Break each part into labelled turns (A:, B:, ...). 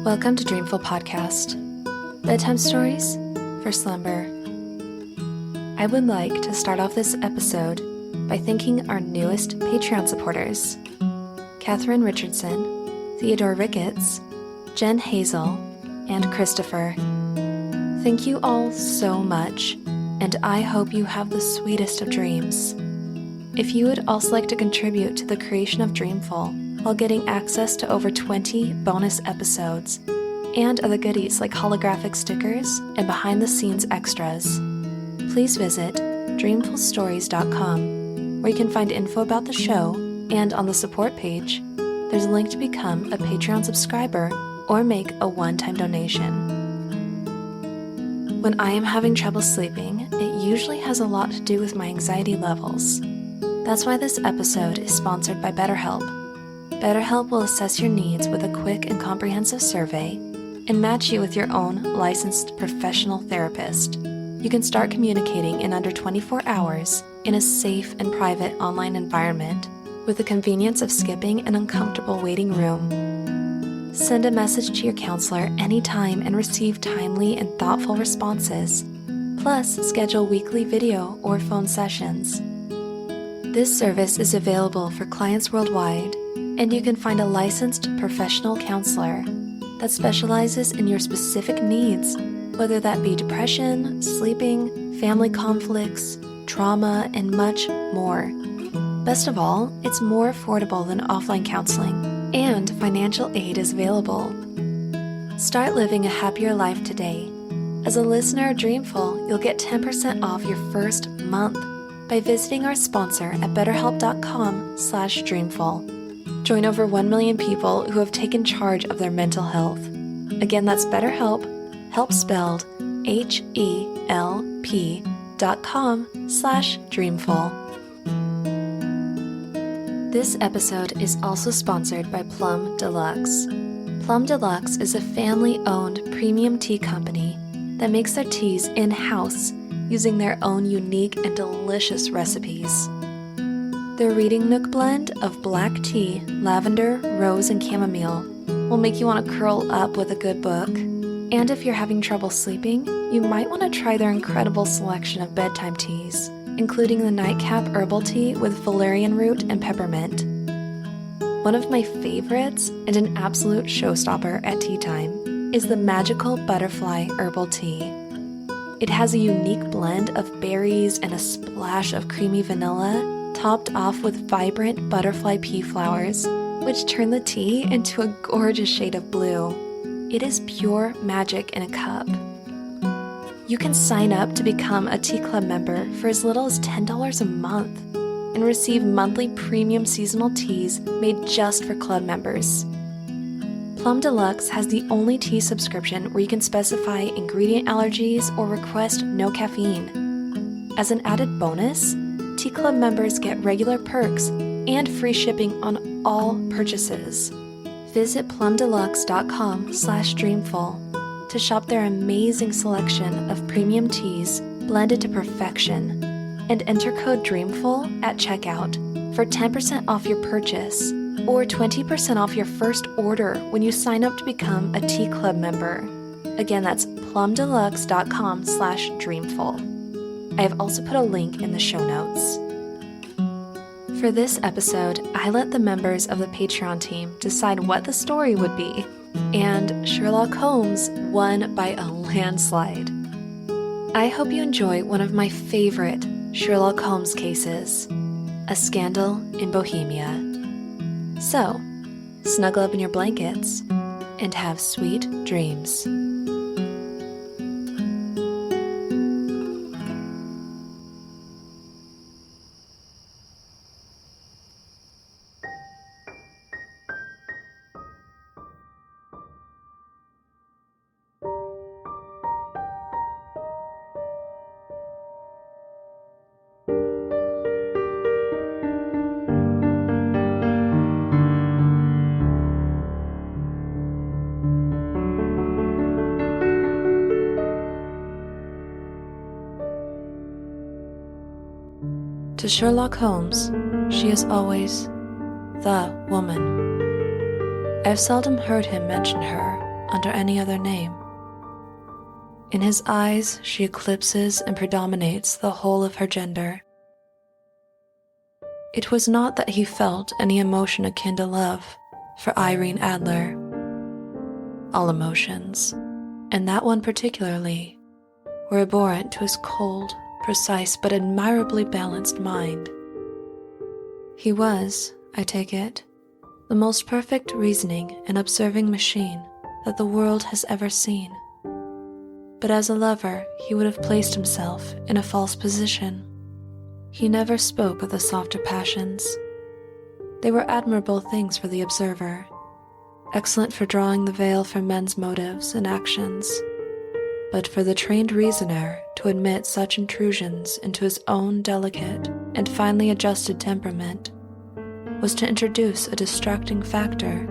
A: Welcome to Dreamful Podcast, bedtime stories for slumber. I would like to start off this episode by thanking our newest Patreon supporters, Catherine Richardson, Theodore Ricketts, Jen Hazel, and Christopher. Thank you all so much, and I hope you have the sweetest of dreams. If you would also like to contribute to the creation of Dreamful while getting access to over 20 bonus episodes and other goodies like holographic stickers and behind-the-scenes extras, please visit dreamfulstories.com, where you can find info about the show, and on the support page, there's a link to become a Patreon subscriber or make a one-time donation. When I am having trouble sleeping, it usually has a lot to do with my anxiety levels. That's why this episode is sponsored by BetterHelp. BetterHelp will assess your needs with a quick and comprehensive survey and match you with your own licensed professional therapist. You can start communicating in under 24 hours in a safe and private online environment with the convenience of skipping an uncomfortable waiting room. Send a message to your counselor anytime and receive timely and thoughtful responses. Plus, schedule weekly video or phone sessions. This service is available for clients worldwide, and you can find a licensed professional counselor that specializes in your specific needs, whether that be depression, sleeping, family conflicts, trauma, and much more. Best of all, it's more affordable than offline counseling, and financial aid is available. Start living a happier life today. As a listener of Dreamful, you'll get 10% off your first month by visiting our sponsor at betterhelp.com/dreamful. Join over 1 million people who have taken charge of their mental health. Again, that's BetterHelp, help spelled HELP.com/dreamful. This episode is also sponsored by Plum Deluxe. Plum Deluxe is a family-owned premium tea company that makes their teas in-house using their own unique and delicious recipes. Their Reading Nook blend of black tea, lavender, rose, and chamomile will make you want to curl up with a good book. And if you're having trouble sleeping, you might want to try their incredible selection of bedtime teas, including the Nightcap Herbal Tea with valerian root and peppermint. One of my favorites, and an absolute showstopper at tea time, is the Magical Butterfly Herbal Tea. It has a unique blend of berries and a splash of creamy vanilla, topped off with vibrant butterfly pea flowers, which turn the tea into a gorgeous shade of blue. It is pure magic in a cup. You can sign up to become a Tea Club member for as little as $10 a month and receive monthly premium seasonal teas made just for club members. Plum Deluxe has the only tea subscription where you can specify ingredient allergies or request no caffeine. As an added bonus, Tea Club members get regular perks and free shipping on all purchases. Visit plumdeluxe.com/dreamful to shop their amazing selection of premium teas blended to perfection, and enter code DREAMFUL at checkout for 10% off your purchase or 20% off your first order when you sign up to become a Tea Club member. Again, that's plumdeluxe.com/dreamful. I have also put a link in the show notes. For this episode, I let the members of the Patreon team decide what the story would be, and Sherlock Holmes won by a landslide. I hope you enjoy one of my favorite Sherlock Holmes cases, A Scandal in Bohemia. So, snuggle up in your blankets and have sweet dreams. To Sherlock Holmes, she is always the woman. I've seldom heard him mention her, under any other name. In his eyes, she eclipses and predominates the whole of her gender. It was not that he felt any emotion akin to love for Irene Adler. All emotions, and that one particularly, were abhorrent to his cold, precise, but admirably balanced mind. He was, I take it, the most perfect reasoning and observing machine that the world has ever seen. But as a lover, he would have placed himself in a false position. He never spoke of the softer passions. They were admirable things for the observer, excellent for drawing the veil from men's motives and actions. But for the trained reasoner to admit such intrusions into his own delicate and finely adjusted temperament was to introduce a distracting factor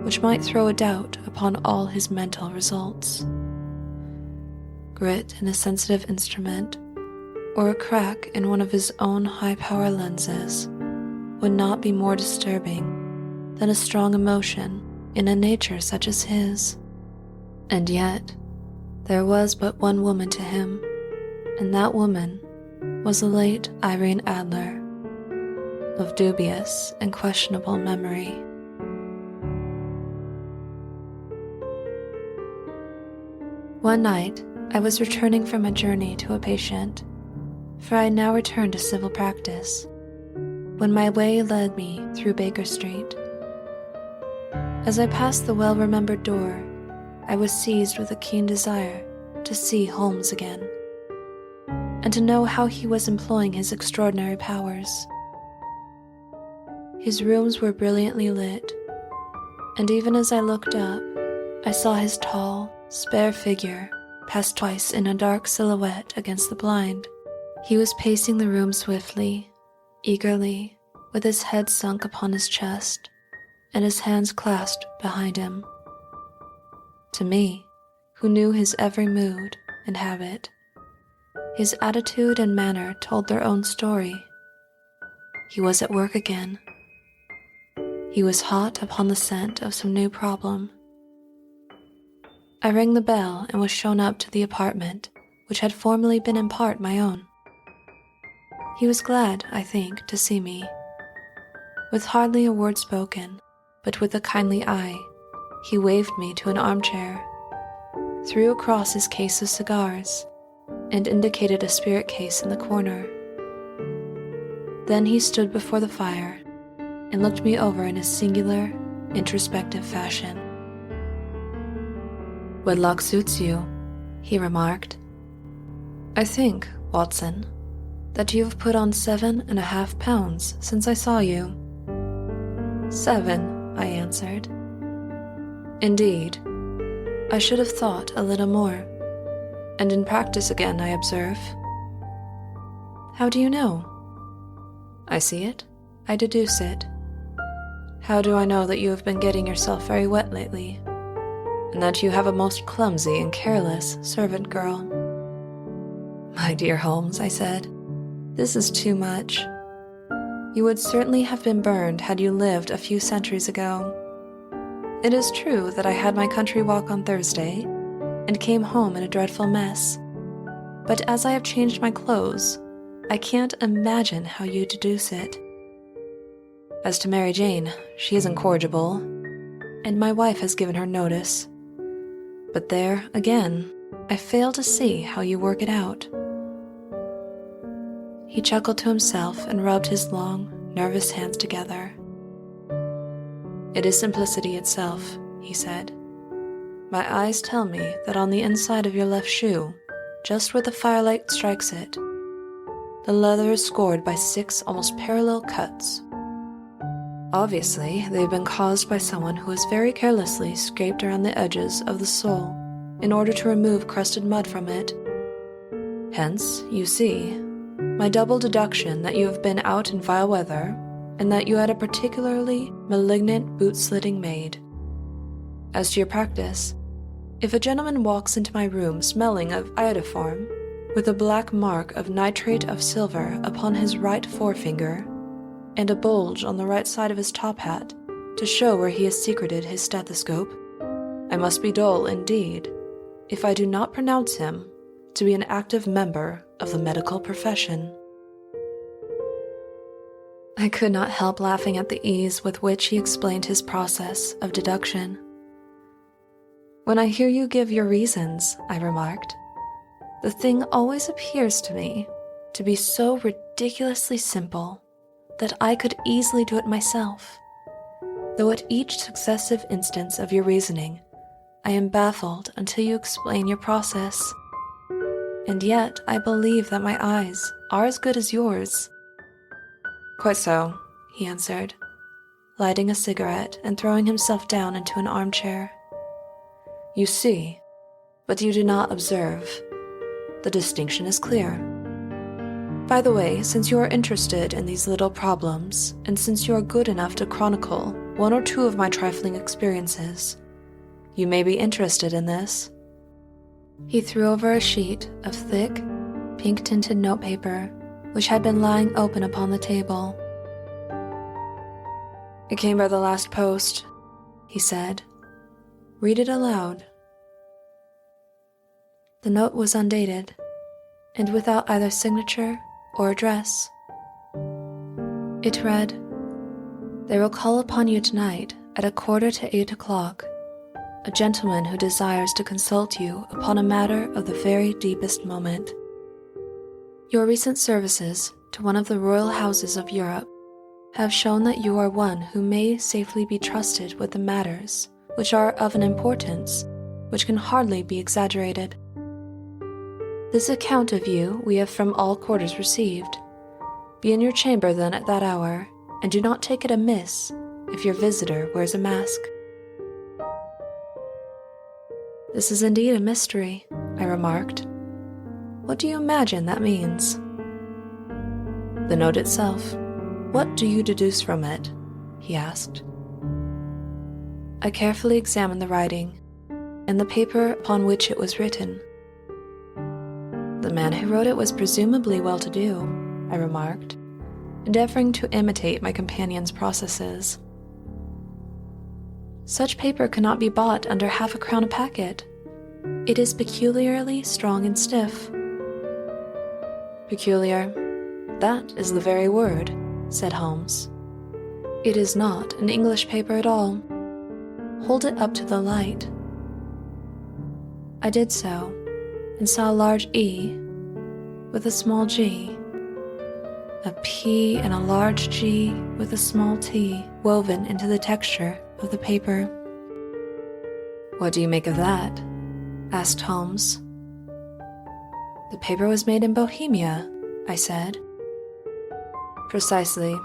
A: which might throw a doubt upon all his mental results. Grit in a sensitive instrument, or a crack in one of his own high-power lenses, would not be more disturbing than a strong emotion in a nature such as his. And yet, there was but one woman to him, and that woman was the late Irene Adler, of dubious and questionable memory. One night, I was returning from a journey to a patient, for I now returned to civil practice, when my way led me through Baker Street. As I passed the well-remembered door, I was seized with a keen desire to see Holmes again, and to know how he was employing his extraordinary powers. His rooms were brilliantly lit, and even as I looked up, I saw his tall, spare figure pass twice in a dark silhouette against the blind. He was pacing the room swiftly, eagerly, with his head sunk upon his chest, and his hands clasped behind him. To me, who knew his every mood and habit, his attitude and manner told their own story. He was at work again. He was hot upon the scent of some new problem. I rang the bell and was shown up to the apartment which had formerly been in part my own. He was glad, I think, to see me. With hardly a word spoken, but with a kindly eye, he waved me to an armchair, threw across his case of cigars, and indicated a spirit case in the corner. Then he stood before the fire and looked me over in a singular, introspective fashion. "Wedlock suits you," he remarked. "I think, Watson, that you have put on 7.5 pounds since I saw you." "7," I answered. "Indeed, I should have thought a little more. And in practice again, I observe." "How do you know?" "I see it, I deduce it. How do I know that you have been getting yourself very wet lately, and that you have a most clumsy and careless servant girl?" "My dear Holmes," I said, "this is too much. You would certainly have been burned had you lived a few centuries ago. It is true that I had my country walk on Thursday, and came home in a dreadful mess. But as I have changed my clothes, I can't imagine how you deduce it. As to Mary Jane, she is incorrigible, and my wife has given her notice. But there, again, I fail to see how you work it out." He chuckled to himself and rubbed his long, nervous hands together. "It is simplicity itself," he said. "My eyes tell me that on the inside of your left shoe, just where the firelight strikes it, the leather is scored by 6 almost parallel cuts. Obviously, they've been caused by someone who has very carelessly scraped around the edges of the sole in order to remove crusted mud from it. Hence, you see, my double deduction that you have been out in vile weather, and that you had a particularly malignant boot-slitting maid. As to your practice, if a gentleman walks into my room smelling of iodoform, with a black mark of nitrate of silver upon his right forefinger, and a bulge on the right side of his top hat to show where he has secreted his stethoscope,
B: I must be dull indeed if I do not pronounce him to be an active member of the medical profession.
A: I could not help laughing at the ease with which he explained his process of deduction. When I hear you give your reasons, I remarked, the thing always appears to me to be so ridiculously simple that I could easily do it myself, though at each successive instance of your reasoning, I am baffled until you explain your process. And yet I believe that my eyes are as good as yours.
B: Quite so,
A: he answered, lighting a cigarette and throwing himself down into an armchair.
B: You see, but you do not observe. The distinction is clear. By the way, since you are interested in these little problems, and since you are good enough to chronicle one or two of my trifling experiences, you may be interested in this.
A: He threw over a sheet of thick, pink-tinted notepaper, which had been lying open upon the table.
B: It came by the last post, he said. Read it aloud.
A: The note was undated, and without either signature or address. It read, "They will call upon you tonight at 7:45, a gentleman who desires to consult you upon a matter of the very deepest moment. Your recent services to one of the royal houses of Europe have shown that you are one who may safely be trusted with the matters which are of an importance which can hardly be exaggerated. This account of you we have from all quarters received. Be in your chamber then at that hour, and do not take it amiss if your visitor wears a mask." "This is indeed a mystery," I remarked. "What do you imagine that means?"
B: "The note itself. What do you deduce from it?" he asked.
A: I carefully examined the writing and the paper upon which it was written.
B: "The man who wrote it was presumably well-to-do," I remarked, endeavoring to imitate my companion's processes.
A: "Such paper cannot be bought under half a crown a packet. It is peculiarly strong and stiff."
B: "Peculiar? That is the very word," said Holmes.
A: "It is not an English paper at all. Hold it up to the light." I did so, and saw a large E with a small g, a P and a large G with a small t woven into the texture of the paper.
B: "What do you make of that?" asked Holmes.
A: "The paper was made in Bohemia," I said.
B: "Precisely.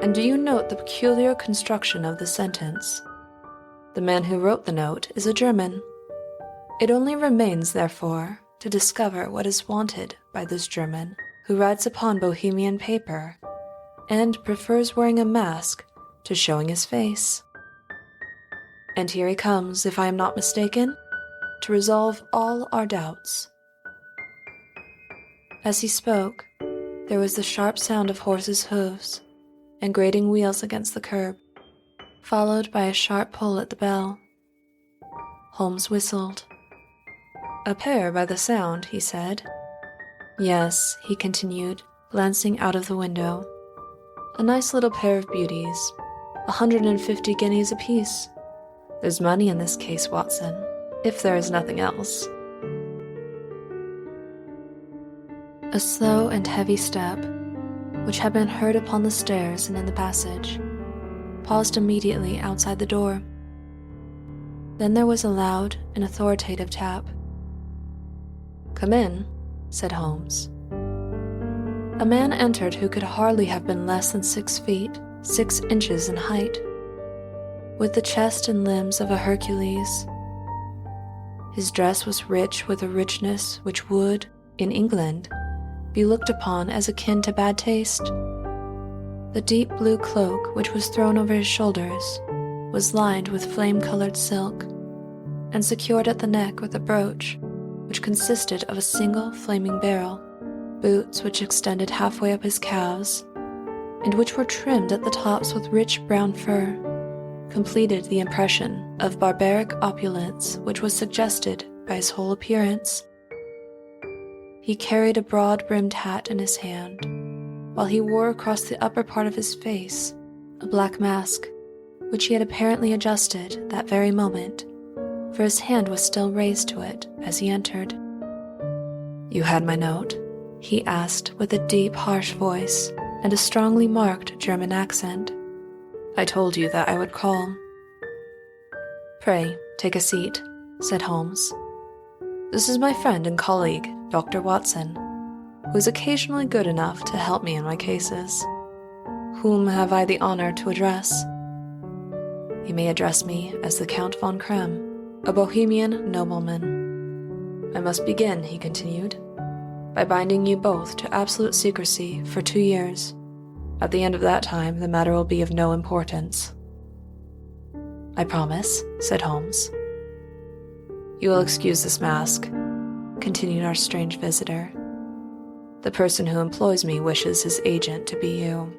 B: And do you note the peculiar construction of the sentence? The man who wrote the note is a German. It only remains, therefore, to discover what is wanted by this German who writes upon Bohemian paper and prefers wearing a mask to showing his face. And here he comes, if I am not mistaken, to resolve all our doubts."
A: As he spoke, there was the sharp sound of horses' hooves and grating wheels against the curb, followed by a sharp pull at the bell. Holmes whistled.
B: "A pair by the sound," he said.
A: "Yes," he continued, glancing out of the window.
B: "A nice little pair of beauties. 150 guineas apiece. There's money in this case, Watson, if there is nothing else."
A: A slow and heavy step, which had been heard upon the stairs and in the passage, paused immediately outside the door. Then there was a loud and authoritative tap.
B: "Come in," said Holmes.
A: A man entered who could hardly have been less than 6 feet, 6 inches in height, with the chest and limbs of a Hercules. His dress was rich with a richness which would, in England, be looked upon as akin to bad taste. The deep blue cloak which was thrown over his shoulders was lined with flame-colored silk and secured at the neck with a brooch which consisted of a single flaming barrel, boots which extended halfway up his calves, and which were trimmed at the tops with rich brown fur,
B: completed the impression of barbaric opulence which was suggested by his whole appearance. He carried a broad-brimmed hat in his hand, while he wore across the upper part of his face a black mask, which he had apparently adjusted that very moment, for his hand was still raised to it as he entered. "You had my note?" he asked with a deep, harsh voice and a strongly marked German accent. "I told you that I would call." "Pray, take a seat," said Holmes. "This is my friend and colleague, Dr. Watson, who is occasionally good enough to help me in my cases. Whom have I the honor to address?" "You may address me as the Count von Krem, a Bohemian nobleman. I must begin," he continued, "by binding you both to absolute secrecy for 2 years. At the end of that time, the matter will be of no importance." "I promise," said Holmes. "You will excuse this mask," continued our strange visitor. "The person who employs me wishes his agent to be you,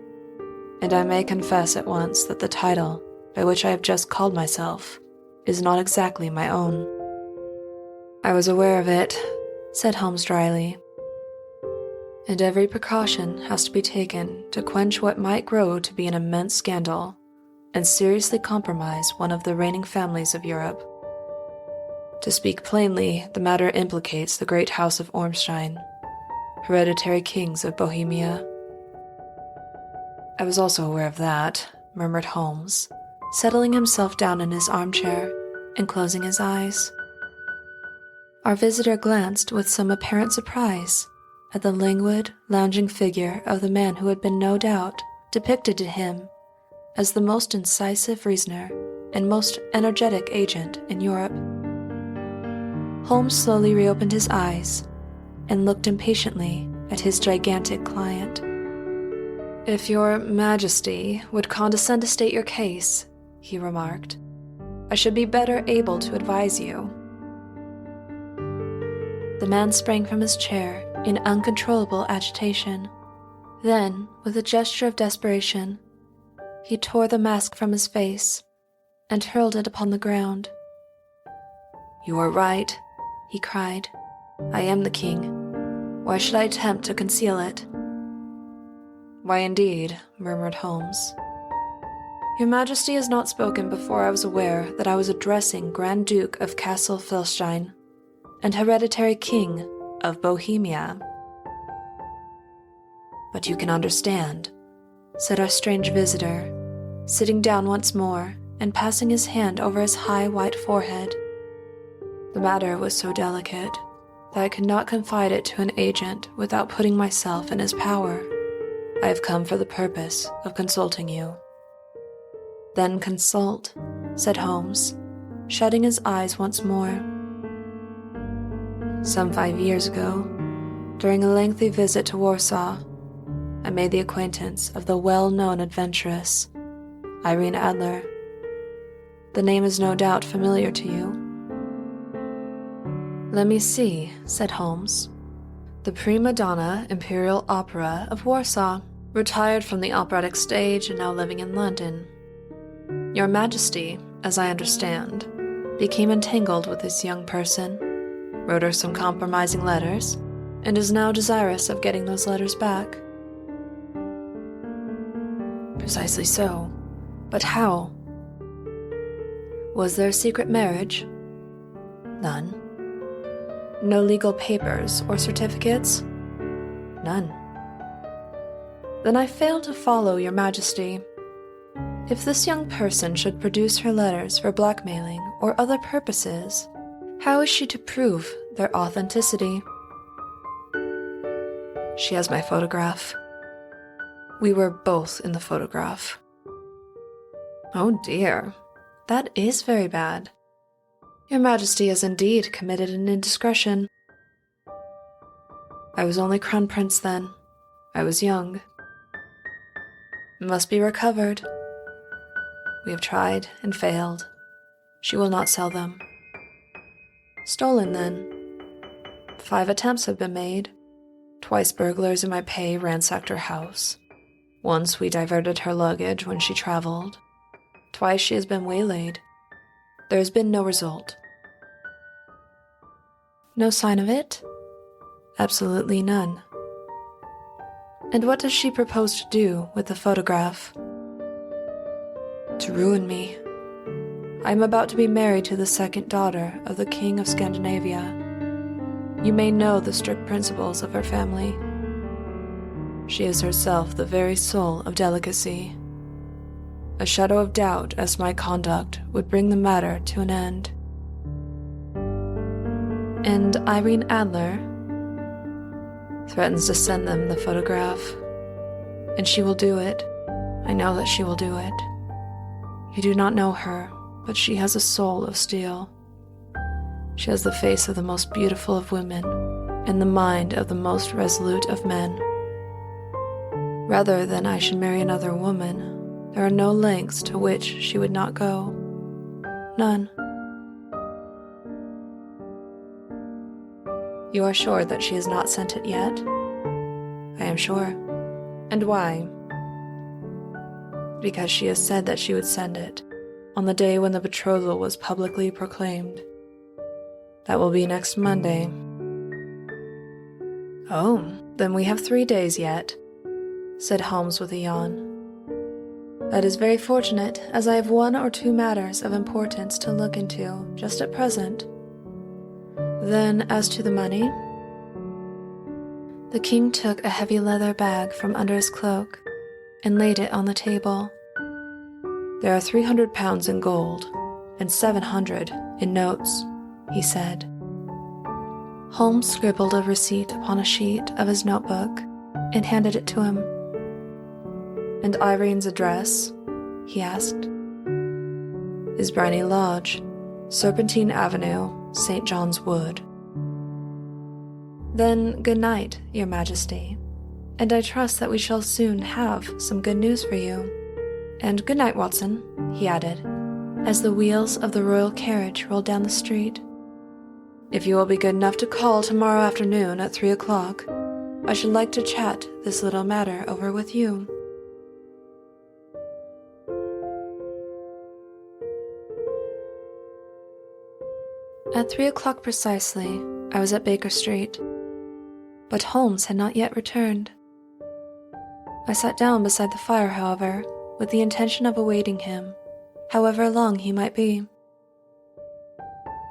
B: and I may confess at once that the title by which I have just called myself is not exactly my own." "I was aware of it," said Holmes dryly. "And every precaution has to be taken to quench what might grow to be an immense scandal and seriously compromise one of the reigning families of Europe. To speak plainly, the matter implicates the great house of Ormstein, hereditary kings of Bohemia." "I was also aware of that," murmured Holmes, settling himself down in his armchair and closing his eyes. Our visitor glanced with some apparent surprise at the languid, lounging figure of the man who had been no doubt depicted to him as the most incisive reasoner and most energetic agent in Europe. Holmes slowly reopened his eyes and looked impatiently at his gigantic client. "If your Majesty would condescend to state your case," he remarked, "I should be better able to advise you." The man sprang from his chair in uncontrollable agitation. Then, with a gesture of desperation, he tore the mask from his face and hurled it upon the ground. "You are right," he cried. "I am the king. Why should I attempt to conceal it?" "Why, indeed," murmured Holmes. "Your Majesty has not spoken before I was aware that I was addressing Grand Duke of Castle Felstein and hereditary king of Bohemia." "But you can understand," said our strange visitor, sitting down once more and passing his hand over his high white forehead. "The matter was so delicate that I could not confide it to an agent without putting myself in his power. I have come for the purpose of consulting you." "Then consult," said Holmes, shutting his eyes once more. "Some 5 years ago, during a lengthy visit to Warsaw, I made the acquaintance of the well-known adventuress, Irene Adler. The name is no doubt familiar to you." "Let me see," said Holmes. "The prima donna Imperial Opera of Warsaw, retired from the operatic stage and now living in London. Your Majesty, as I understand, became entangled with this young person, wrote her some compromising letters, and is now desirous of getting those letters back." "Precisely so. But how?" "Was there a secret marriage?" "None." "No legal papers or certificates?" "None." "Then I fail to follow, Your Majesty. If this young person should produce her letters for blackmailing or other purposes, how is she to prove their authenticity?" "She has my photograph. We were both in the photograph." "Oh dear, that is very bad. Your Majesty has indeed committed an indiscretion." "I was only Crown Prince then. I was young." "It must be recovered." "We have tried and failed. She will not sell them." "Stolen, then?" 5 attempts have been made. Twice burglars in my pay ransacked her house. Once we diverted her luggage when she traveled. Twice she has been waylaid. There has been no result. No sign of it? Absolutely none. And what does she propose to do with the photograph? To ruin me. I am about to be married to the second daughter of the King of Scandinavia. You may know the strict principles of her family. She is herself the very soul of delicacy. A shadow of doubt as to my conduct would bring the matter to an end. And Irene Adler threatens to send them the photograph. And she will do it. I know that she will do it. You do not know her, but she has a soul of steel. She has the face of the most beautiful of women and the mind of the most resolute of men. Rather than I should marry another woman, there are no lengths to which she would not go. None. You are sure that she has not sent it yet? I am sure. And why? Because she has said that she would send it on the day when the betrothal was publicly proclaimed. That will be next Monday. Oh, then we have 3 days yet, said Holmes with a yawn. That is very fortunate, as I have 1 or 2 matters of importance to look into just at present. Then, as to the money? The king took a heavy leather bag from under his cloak and laid it on the table. There are 300 pounds in gold and 700 in notes, he said. Holmes scribbled a receipt upon a sheet of his notebook and handed it to him. And Irene's address? He asked. Is Briny Lodge, Serpentine Avenue, St. John's Wood. Then good night, Your Majesty, and I trust that we shall soon have some good news for you. And good night, Watson, he added, as the wheels of the royal carriage rolled down the street. If you will be good enough to call tomorrow afternoon at 3 o'clock, I should like to chat this little matter over with you. At 3 o'clock precisely, I was at Baker Street, but Holmes had not yet returned. I sat down beside the fire, however, with the intention of awaiting him, however long he might be.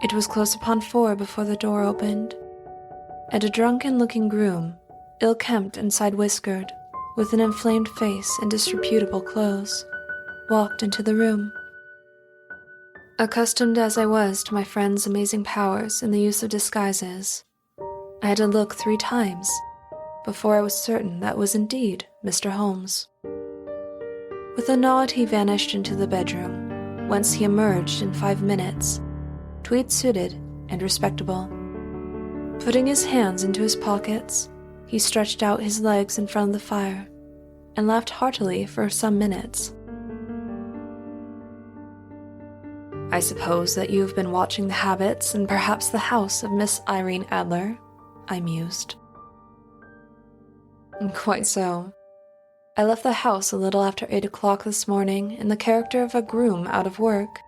B: It was close upon 4 before the door opened, and a drunken-looking groom, ill-kempt and side-whiskered, with an inflamed face and disreputable clothes, walked into the room. Accustomed as I was to my friend's amazing powers in the use of disguises, I had to look 3 times before I was certain that was indeed Mr. Holmes. With a nod he vanished into the bedroom, whence he emerged in 5 minutes, tweed-suited and respectable. Putting his hands into his pockets, he stretched out his legs in front of the fire and laughed heartily for some minutes. I suppose that you have been watching the habits and perhaps the house of Miss Irene Adler, I mused. Quite so. I left the house a little after 8 o'clock this morning in the character of a groom out of work.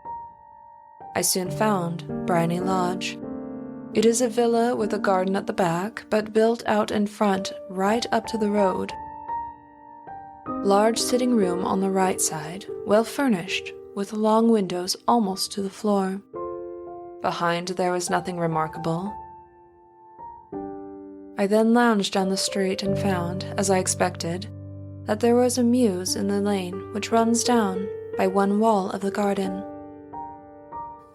B: I soon found Briny Lodge. It is a villa with a garden at the back, but built out in front right up to the road. Large sitting room on the right side, well furnished, with long windows almost to the floor. Behind there was nothing remarkable. I then lounged down the street and found, as I expected, that there was a mews in the lane which runs down by one wall of the garden.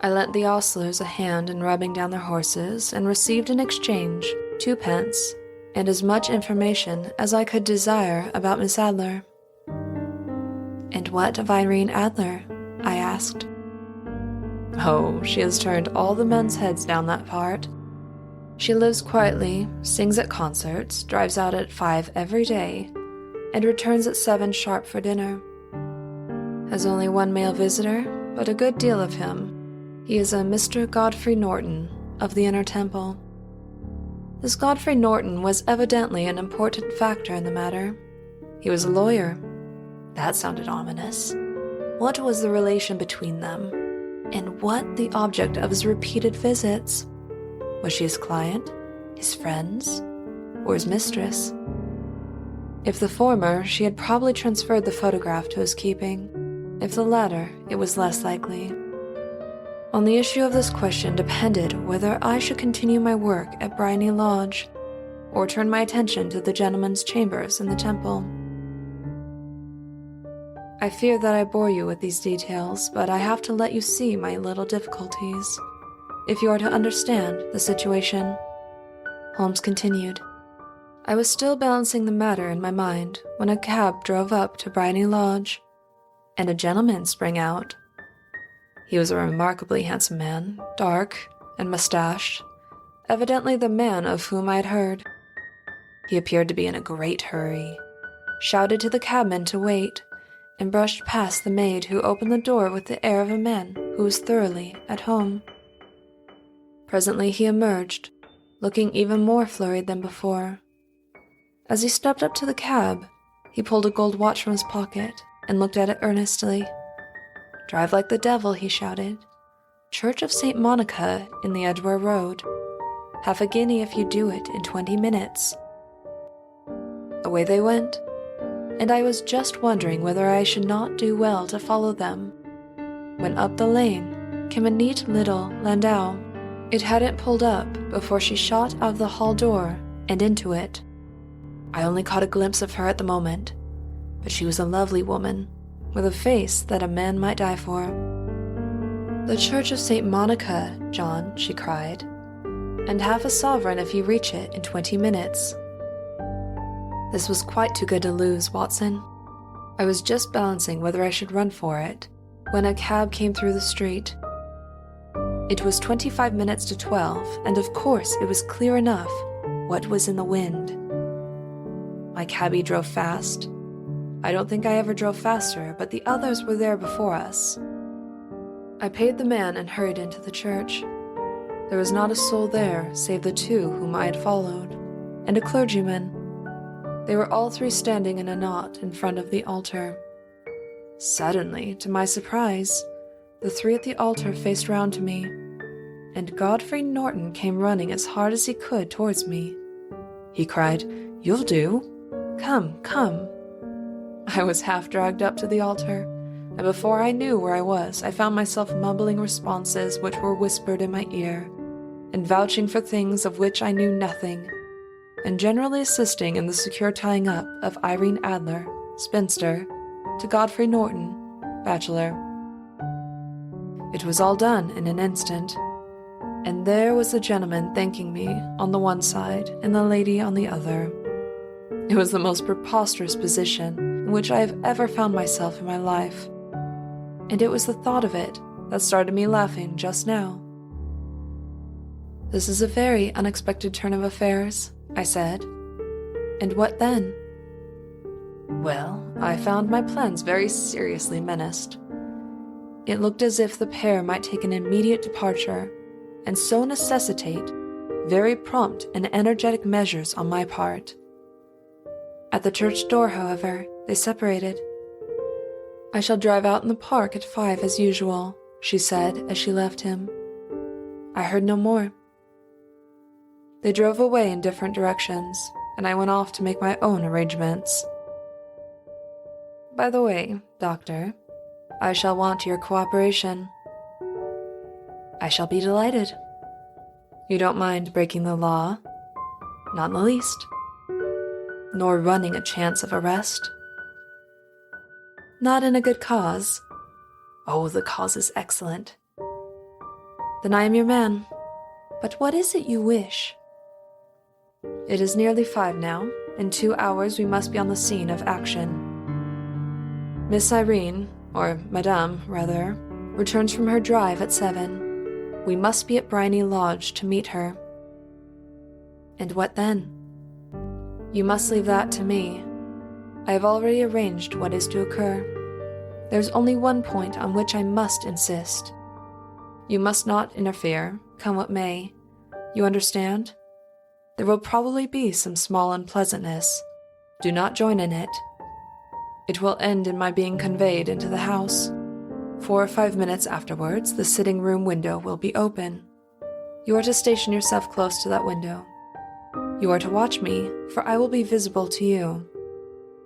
B: I lent the ostlers a hand in rubbing down their horses and received in exchange 2 pence and as much information as I could desire about Miss Adler. And what of Irene Adler? I asked. Oh, she has turned all the men's heads down that part. She lives quietly, sings at concerts, drives out at 5 every day, and returns at 7 sharp for dinner. Has only 1 male visitor, but a good deal of him. He is a Mr. Godfrey Norton of the Inner Temple. This Godfrey Norton was evidently an important factor in the matter. He was a lawyer. That sounded ominous. What was the relation between them? And what the object of his repeated visits? Was she his client, his friends, or his mistress? If the former, she had probably transferred the photograph to his keeping. If the latter, it was less likely. On the issue of this question depended whether I should continue my work at Bryony Lodge or turn my attention to the gentleman's chambers in the temple. I fear that I bore you with these details, but I have to let you see my little difficulties, if you are to understand the situation. Holmes continued. I was still balancing the matter in my mind when a cab drove up to Bryony Lodge, and a gentleman sprang out. He was a remarkably handsome man, dark and mustached, evidently the man of whom I had heard. He appeared to be in a great hurry, shouted to the cabman to wait, and brushed past the maid who opened the door with the air of a man who was thoroughly at home. Presently he emerged, looking even more flurried than before. As he stepped up to the cab, he pulled a gold watch from his pocket and looked at it earnestly. Drive like the devil, he shouted. Church of St. Monica in the Edgware Road. Half a guinea if you do it in 20 minutes. Away they went, and I was just wondering whether I should not do well to follow them, when up the lane came a neat little landau. It hadn't pulled up before she shot out of the hall door and into it. I only caught a glimpse of her at the moment, but she was a lovely woman, with a face that a man might die for. The Church of St. Monica, John, she cried, and half a sovereign if you reach it in 20 minutes. This was quite too good to lose, Watson. I was just balancing whether I should run for it, when a cab came through the street. It was 25 minutes to 12, and of course it was clear enough what was in the wind. My cabbie drove fast. I don't think I ever drove faster, but the others were there before us. I paid the man and hurried into the church. There was not a soul there save the two whom I had followed, and a clergyman. They were all three standing in a knot in front of the altar. Suddenly, to my surprise, the three at the altar faced round to me, and Godfrey Norton came running as hard as he could towards me. He cried, "You'll do. Come, come." I was half dragged up to the altar, and before I knew where I was, I found myself mumbling responses which were whispered in my ear, and vouching for things of which I knew nothing, and generally assisting in the secure tying up of Irene Adler, spinster, to Godfrey Norton, bachelor. It was all done in an instant, and there was the gentleman thanking me on the one side and the lady on the other. It was the most preposterous position in which I have ever found myself in my life, and it was the thought of it that started me laughing just now. This is a very unexpected turn of affairs, I said. And what then? Well, I found my plans very seriously menaced. It looked as if the pair might take an immediate departure, and so necessitate very prompt and energetic measures on my part. At the church door, however, they separated. I shall drive out in the park at 5 as usual, she said as she left him. I heard no more. They drove away in different directions, and I went off to make my own arrangements. By the way, Doctor, I shall want your cooperation. I shall be delighted. You don't mind breaking the law? Not in the least. Nor running a chance of arrest? Not in a good cause? Oh, the cause is excellent. Then I am your man. But what is it you wish? It is nearly 5 now. In 2 hours we must be on the scene of action. Miss Irene, or Madame, rather, returns from her drive at 7. We must be at Bryony Lodge to meet her. And what then? You must leave that to me. I have already arranged what is to occur. There's only one point on which I must insist. You must not interfere, come what may. You understand? There will probably be some small unpleasantness. Do not join in it. It will end in my being conveyed into the house, 4 or 5 minutes afterwards, the sitting room window will be open. You are to station yourself close to that window. You are to watch me, for I will be visible to you.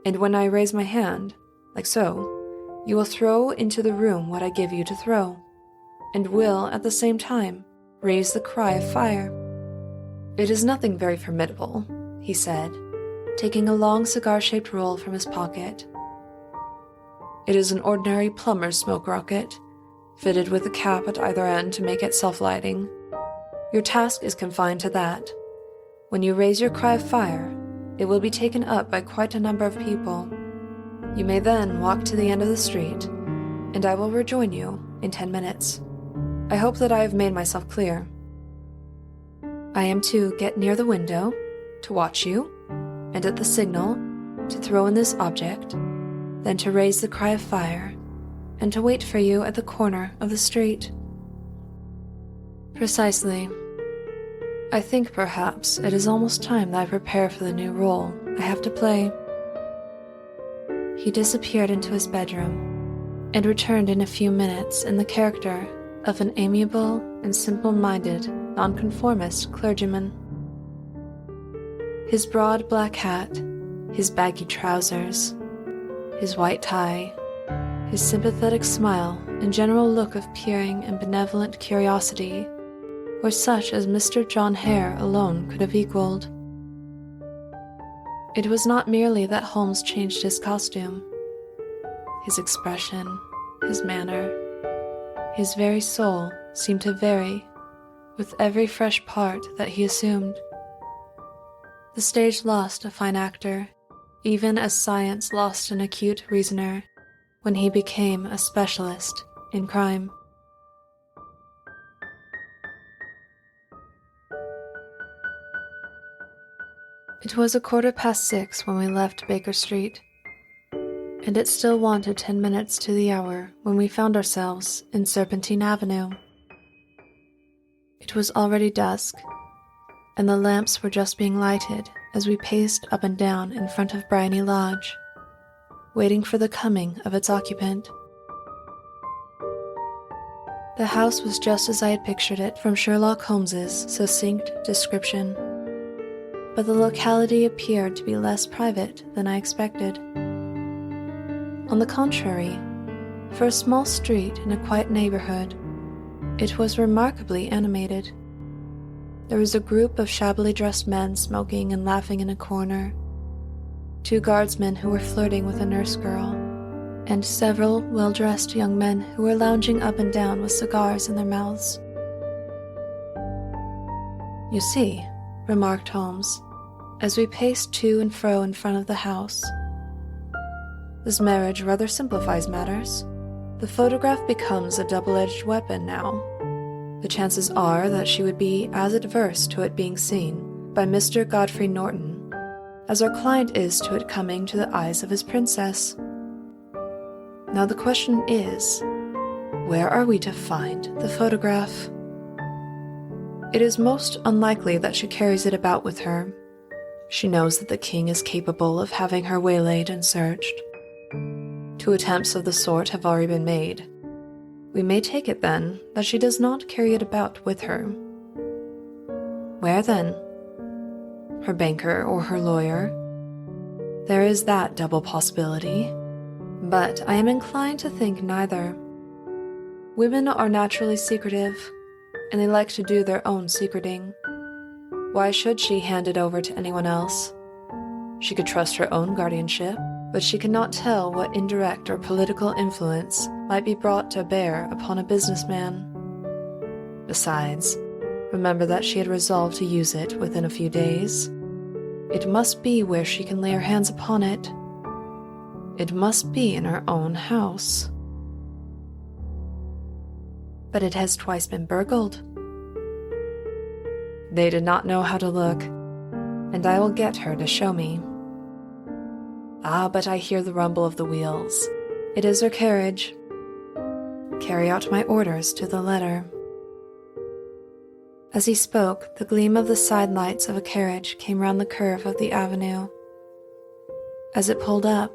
B: And when I raise my hand, like so, you will throw into the room what I give you to throw, and will, at the same time, raise the cry of fire. It is nothing very formidable, he said, taking a long cigar-shaped roll from his pocket. It is an ordinary plumber's smoke rocket, fitted with a cap at either end to make it self-lighting. Your task is confined to that. When you raise your cry of fire, it will be taken up by quite a number of people. You may then walk to the end of the street, and I will rejoin you in 10 minutes. I hope that I have made myself clear. I am to get near the window, to watch you, and at the signal, to throw in this object, then to raise the cry of fire, and to wait for you at the corner of the street. Precisely. I think perhaps it is almost time that I prepare for the new role I have to play. He disappeared into his bedroom and returned in a few minutes in the character of an amiable and simple-minded nonconformist clergyman. His broad black hat, his baggy trousers, his white tie, his sympathetic smile and general look of peering and benevolent curiosity were such as Mr. John Hare alone could have equaled. It was not merely that Holmes changed his costume. His expression, his manner, his very soul seemed to vary with every fresh part that he assumed. The stage lost a fine actor, even as science lost an acute reasoner, when he became a specialist in crime. It was 6:15 when we left Baker Street, and it still wanted 10 minutes to the hour when we found ourselves in Serpentine Avenue. It was already dusk, and the lamps were just being lighted as we paced up and down in front of Briony Lodge, waiting for the coming of its occupant. The house was just as I had pictured it from Sherlock Holmes's succinct description, but the locality appeared to be less private than I expected. On the contrary, for a small street in a quiet neighborhood, it was remarkably animated. There was a group of shabbily dressed men smoking and laughing in a corner, 2 guardsmen who were flirting with a nurse girl, and several well-dressed young men who were lounging up and down with cigars in their mouths. "You see," remarked Holmes, as we paced to and fro in front of the house, "this marriage rather simplifies matters. The photograph becomes a double-edged weapon now. The chances are that she would be as adverse to it being seen by Mr. Godfrey Norton as our client is to it coming to the eyes of his princess. Now the question is, where are we to find the photograph? It is most unlikely that she carries it about with her. She knows that the king is capable of having her waylaid and searched. 2 attempts of the sort have already been made. We may take it, then, that she does not carry it about with her. Where, then? Her banker or her lawyer? There is that double possibility, but I am inclined to think neither. Women are naturally secretive, and they like to do their own secreting. Why should she hand it over to anyone else? She could trust her own guardianship, but she cannot tell what indirect or political influence might be brought to bear upon a businessman. Besides, remember that she had resolved to use it within a few days. It must be where she can lay her hands upon it. It must be in her own house. But it has twice been burgled. They did not know how to look, and I will get her to show me. Ah, but I hear the rumble of the wheels. It is her carriage. Carry out my orders to the letter." As he spoke, the gleam of the side lights of a carriage came round the curve of the avenue. As it pulled up,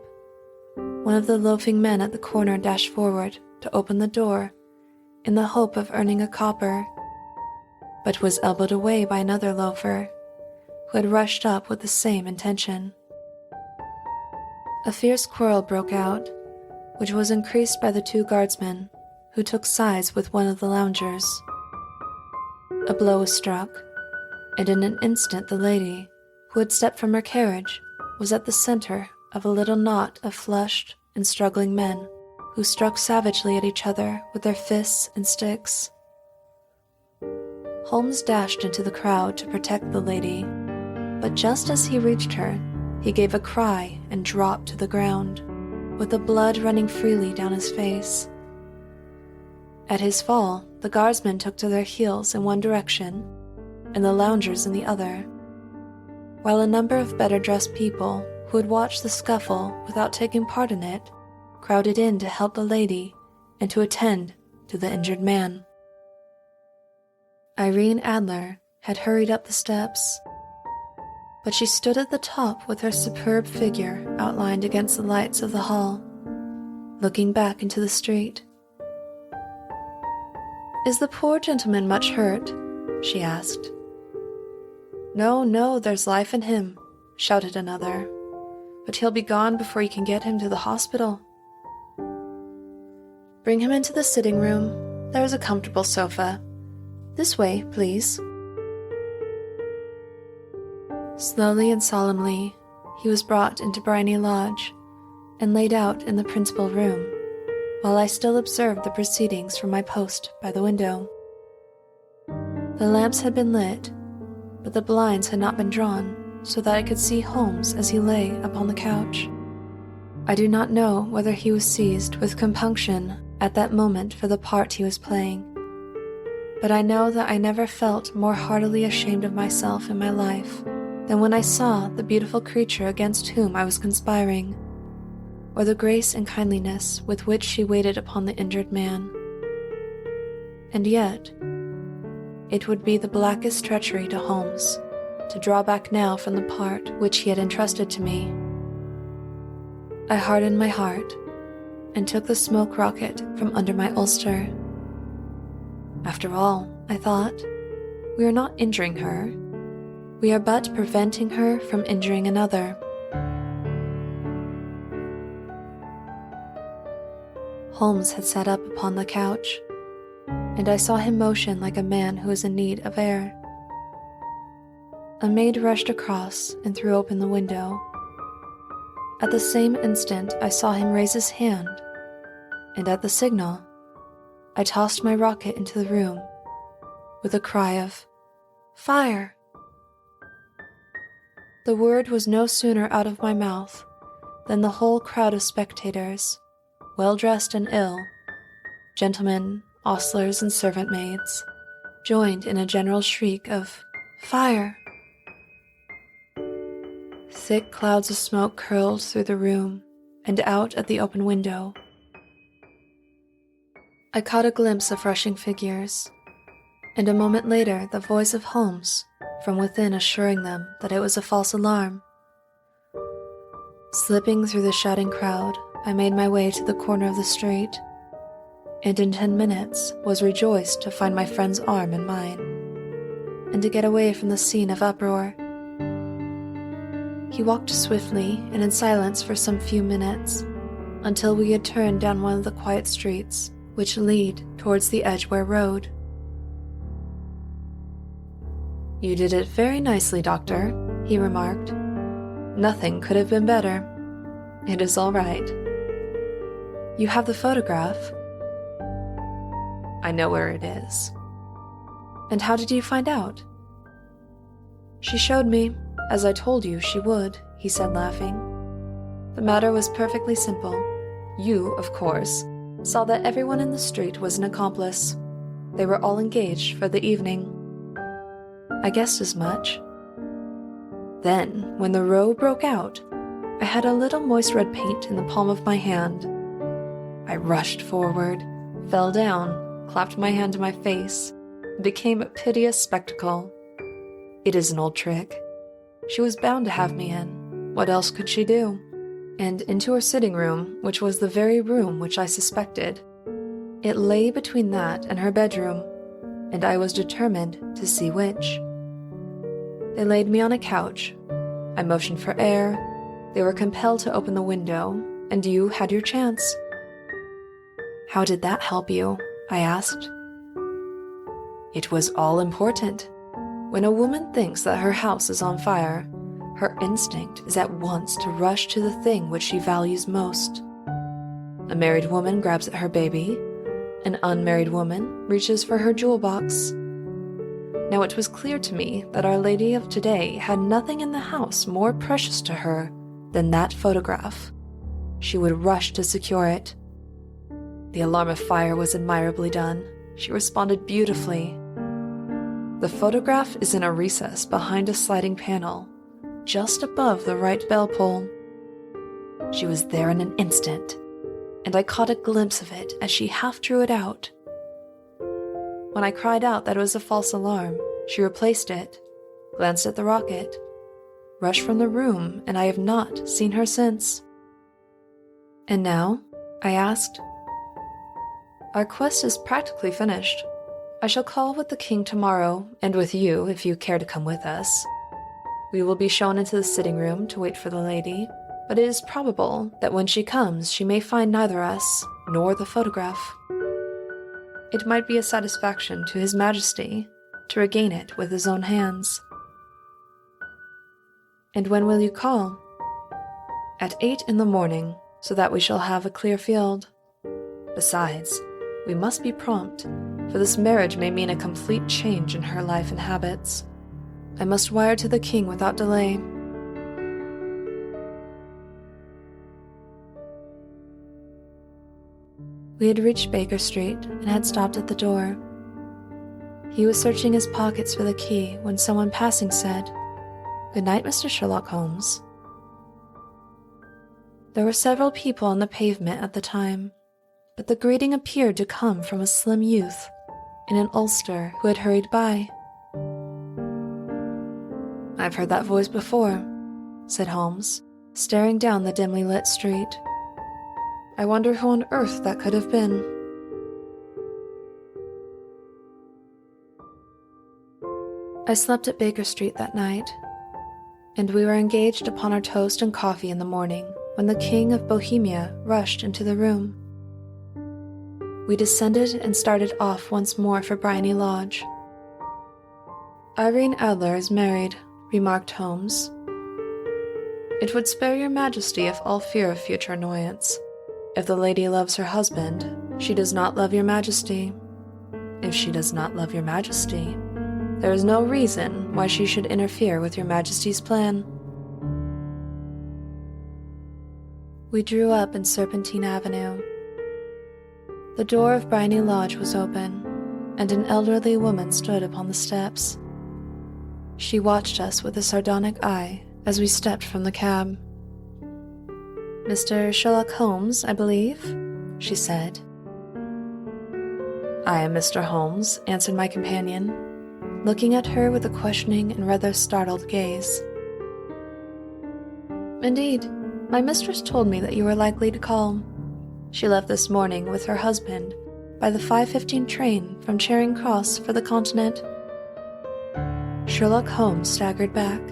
B: one of the loafing men at the corner dashed forward to open the door in the hope of earning a copper, but was elbowed away by another loafer who had rushed up with the same intention. A fierce quarrel broke out, which was increased by the two guardsmen who took sides with one of the loungers. A blow was struck, and in an instant the lady, who had stepped from her carriage, was at the center of a little knot of flushed and struggling men who struck savagely at each other with their fists and sticks. Holmes dashed into the crowd to protect the lady, but just as he reached her, he gave a cry and dropped to the ground, with the blood running freely down his face. At his fall, the guardsmen took to their heels in one direction, and the loungers in the other, while a number of better-dressed people who had watched the scuffle without taking part in it crowded in to help the lady and to attend to the injured man. Irene Adler had hurried up the steps, but she stood at the top with her superb figure outlined against the lights of the hall, looking back into the street. "Is the poor gentleman much hurt?" she asked. No, there's life in him," shouted another. "But he'll be gone before you can get him to the hospital." "Bring him into the sitting room. There is a comfortable sofa. This way, please." Slowly and solemnly, he was brought into Bryony Lodge and laid out in the principal room, while I still observed the proceedings from my post by the window. The lamps had been lit, but the blinds had not been drawn so that I could see Holmes as he lay upon the couch. I do not know whether he was seized with compunction at that moment for the part he was playing, but I know that I never felt more heartily ashamed of myself in my life than when I saw the beautiful creature against whom I was conspiring, or the grace and kindliness with which she waited upon the injured man. And yet, it would be the blackest treachery to Holmes to draw back now from the part which he had entrusted to me. I hardened my heart and took the smoke rocket from under my ulster. After all, I thought, we are not injuring her. We are but preventing her from injuring another. Holmes had sat up upon the couch, and I saw him motion like a man who is in need of air. A maid rushed across and threw open the window. At the same instant, I saw him raise his hand, and at the signal, I tossed my rocket into the room with a cry of, "Fire!" The word was no sooner out of my mouth than the whole crowd of spectators, well-dressed and ill, gentlemen, ostlers, and servant maids, joined in a general shriek of "Fire!" Thick clouds of smoke curled through the room and out at the open window. I caught a glimpse of rushing figures, and a moment later the voice of Holmes from within assuring them that it was a false alarm. Slipping through the shouting crowd, I made my way to the corner of the street, and in 10 minutes was rejoiced to find my friend's arm in mine, and to get away from the scene of uproar. He walked swiftly and in silence for some few minutes, until we had turned down one of the quiet streets which lead towards the Edgware Road. "You did it very nicely, Doctor," he remarked. "Nothing could have been better. It is all right. You have the photograph?" "I know where it is." "And how did you find out?" "She showed me, as I told you she would," he said, laughing. "The matter was perfectly simple. You, of course, saw that everyone in the street was an accomplice. They were all engaged for the evening." "I guessed as much." "Then, when the row broke out, I had a little moist red paint in the palm of my hand. I rushed forward, fell down, clapped my hand to my face, and became a piteous spectacle. It is an old trick. She was bound to have me in. What else could she do? And into her sitting room, which was the very room which I suspected, It lay between that and her bedroom, and I was determined to see which. They laid me on a couch. I motioned for air. They were compelled to open the window, and you had your chance. How did that help you? I asked. It was all important. When a woman thinks that her house is on fire, her instinct is at once to rush to the thing which she values most. A married woman grabs at her baby. An unmarried woman reaches for her jewel box. Now it was clear to me that Our Lady of today had nothing in the house more precious to her than that photograph. She would rush to secure it. The alarm of fire was admirably done. She responded beautifully. The photograph is in a recess behind a sliding panel, just above the right bell pull. She was there in an instant, and I caught a glimpse of it as she half drew it out. When I cried out that it was a false alarm, she replaced it, glanced at the rocket, rushed from the room, and I have not seen her since. And now? I asked. Our quest is practically finished. I shall call with the king tomorrow, and with you if you care to come with us. We will be shown into the sitting room to wait for the lady, but it is probable that when she comes she may find neither us nor the photograph. It might be a satisfaction to His Majesty to regain it with his own hands. And when will you call? At 8 in the morning, so that we shall have a clear field. Besides, we must be prompt, for this marriage may mean a complete change in her life and habits. I must wire to the king without delay. We had reached Baker Street and had stopped at the door. He was searching his pockets for the key when someone passing said, "Good night, Mr. Sherlock Holmes." There were several people on the pavement at the time, but the greeting appeared to come from a slim youth in an ulster who had hurried by. "I've heard that voice before," said Holmes, staring down the dimly lit street. "I wonder who on earth that could have been." I slept at Baker Street that night, and we were engaged upon our toast and coffee in the morning when the King of Bohemia rushed into the room. We descended and started off once more for Briony Lodge. "Irene Adler is married," remarked Holmes. "It would spare your majesty of all fear of future annoyance. If the lady loves her husband, she does not love your majesty. If she does not love your majesty, there is no reason why she should interfere with your majesty's plan." We drew up in Serpentine Avenue. The door of Briony Lodge was open, and an elderly woman stood upon the steps. She watched us with a sardonic eye as we stepped from the cab. "Mr. Sherlock Holmes, I believe?" she said. "I am Mr. Holmes," answered my companion, looking at her with a questioning and rather startled gaze. "Indeed, my mistress told me that you were likely to call. She left this morning with her husband by the 5:15 train from Charing Cross for the Continent." Sherlock Holmes staggered back,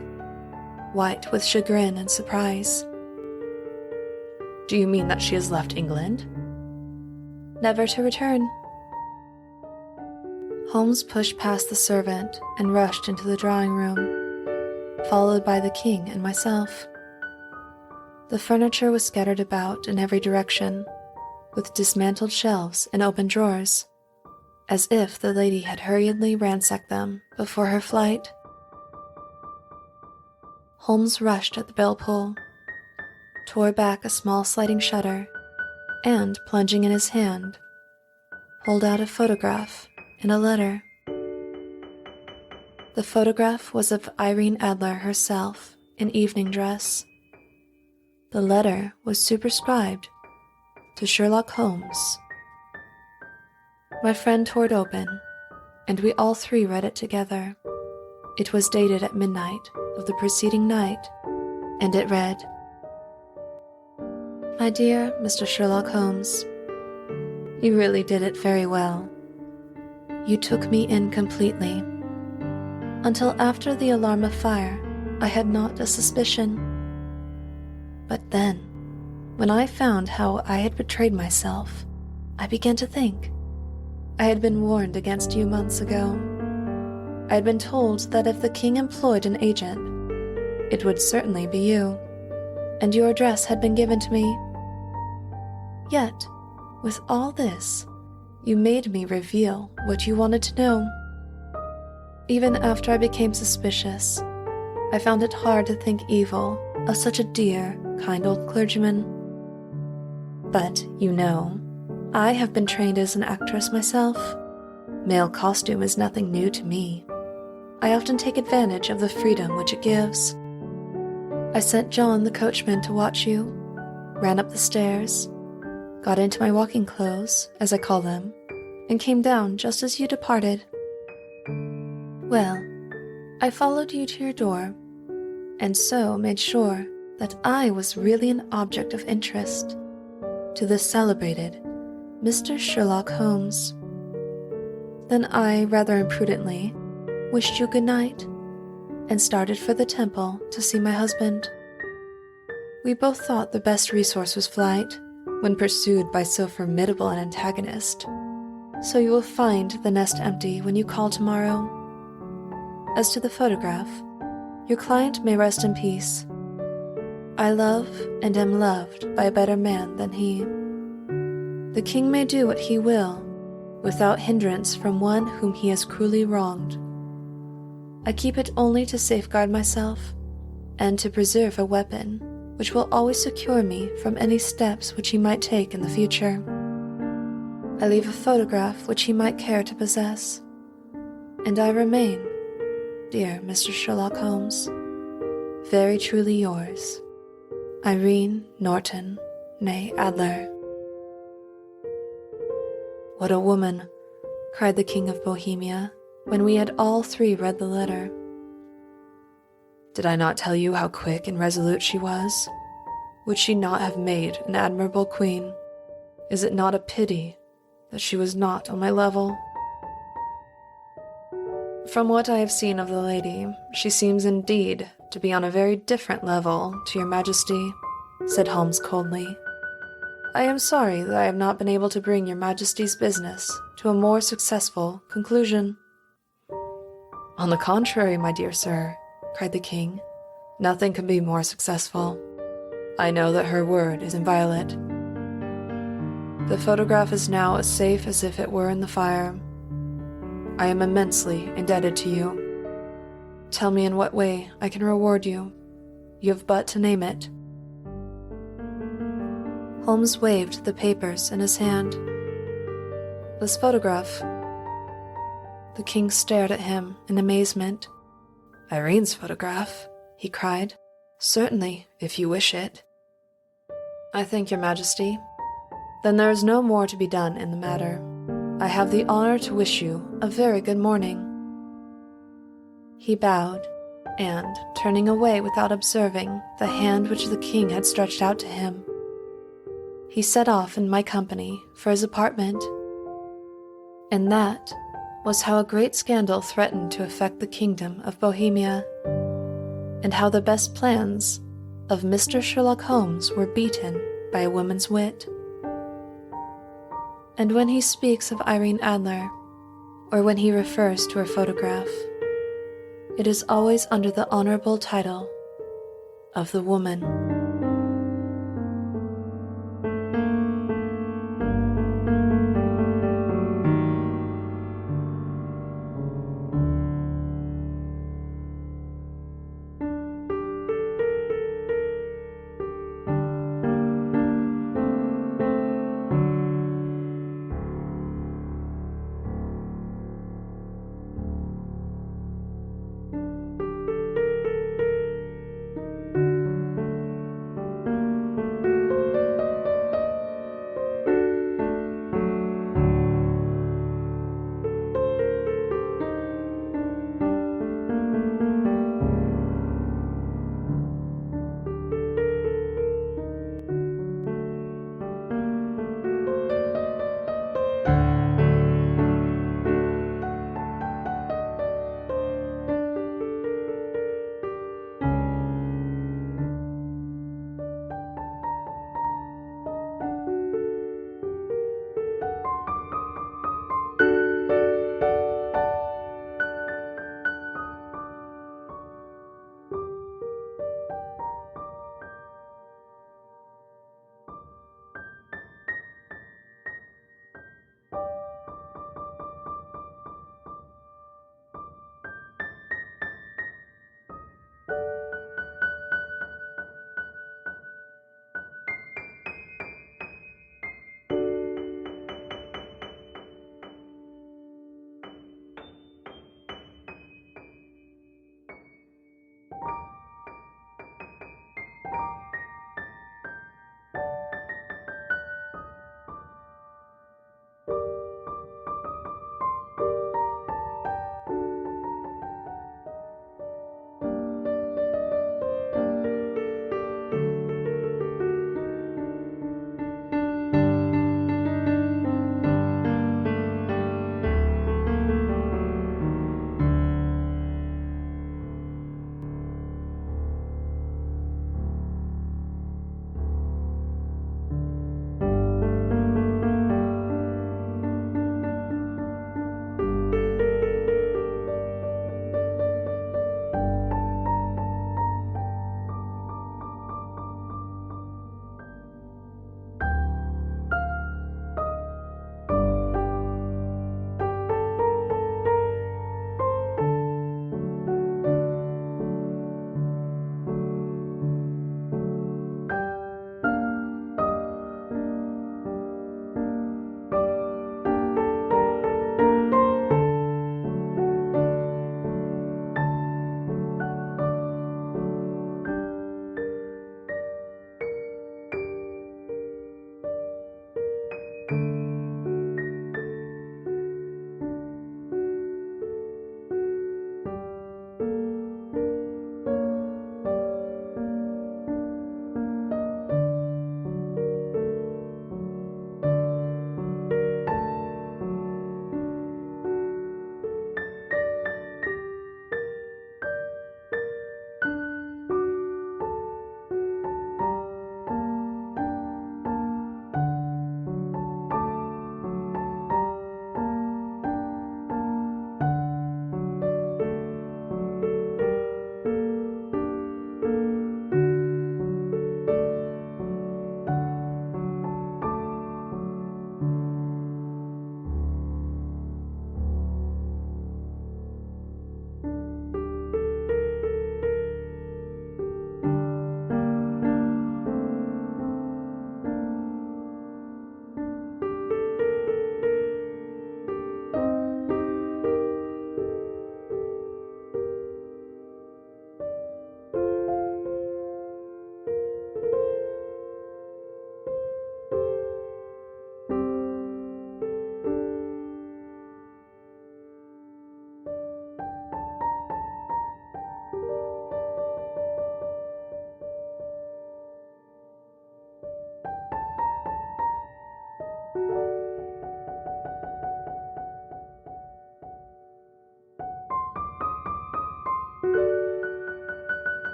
B: white with chagrin and surprise. "Do you mean that she has left England?" "Never to return." Holmes pushed past the servant and rushed into the drawing room, followed by the king and myself. The furniture was scattered about in every direction, with dismantled shelves and open drawers, as if the lady had hurriedly ransacked them before her flight. Holmes rushed at the bell pull, tore back a small sliding shutter, and, plunging in his hand, pulled out a photograph and a letter. The photograph was of Irene Adler herself in evening dress. The letter was superscribed to Sherlock Holmes. My friend tore it open, and we all three read it together. It was dated at midnight of the preceding night, and it read, "My dear Mr. Sherlock Holmes, You really did it very well. You took me in completely. Until after the alarm of fire, I had not a suspicion. But then, when I found how I had betrayed myself, I began to think. I had been warned against you months ago. I had been told that if the king employed an agent, it would certainly be you, and your address had been given to me. Yet, with all this, you made me reveal what you wanted to know. Even after I became suspicious, I found it hard to think evil of such a dear, kind old clergyman. But, I have been trained as an actress myself. Male costume is nothing new to me. I often take advantage of the freedom which it gives. I sent John the coachman to watch you, ran up the stairs, got into my walking clothes, as I call them, and came down just as you departed. Well, I followed you to your door, and so made sure that I was really an object of interest to the celebrated Mr. Sherlock Holmes. Then I, rather imprudently, wished you good night, and started for the temple to see my husband. We both thought the best resource was flight, when pursued by so formidable an antagonist, so you will find the nest empty when you call tomorrow. As to the photograph, your client may rest in peace. I love and am loved by a better man than he. The king may do what he will, without hindrance from one whom he has cruelly wronged. I keep it only to safeguard myself, and to preserve a weapon which will always secure me from any steps which he might take in the future. I leave a photograph which he might care to possess, and I remain, dear Mr. Sherlock Holmes, very truly yours, Irene Norton, née Adler. What a woman, cried the King of Bohemia, when we had all three read the letter. Did I not tell you how quick and resolute she was? Would she not have made an admirable queen? Is it not a pity that she was not on my level? From what I have seen of the lady, she seems indeed to be on a very different level to your majesty, said Holmes coldly. I am sorry that I have not been able to bring your majesty's business to a more successful conclusion. On the contrary, my dear sir, cried the king, nothing can be more successful. I know that her word is inviolate. The photograph is now as safe as if it were in the fire. I am immensely indebted to you. Tell me in what way I can reward you. You have but to name it. Holmes waved the papers in his hand. This photograph. The king stared at him in amazement. Irene's photograph, he cried. Certainly, if you wish it. I thank your majesty. Then there is no more to be done in the matter. I have the honor to wish you a very good morning. He bowed, and, turning away without observing the hand which the king had stretched out to him, he set off in my company for his apartment. And that was how a great scandal threatened to affect the kingdom of Bohemia, and how the best plans of Mr. Sherlock Holmes were beaten by a woman's wit. And when he speaks of Irene Adler, or when he refers to her photograph, it is always under the honorable title of the woman.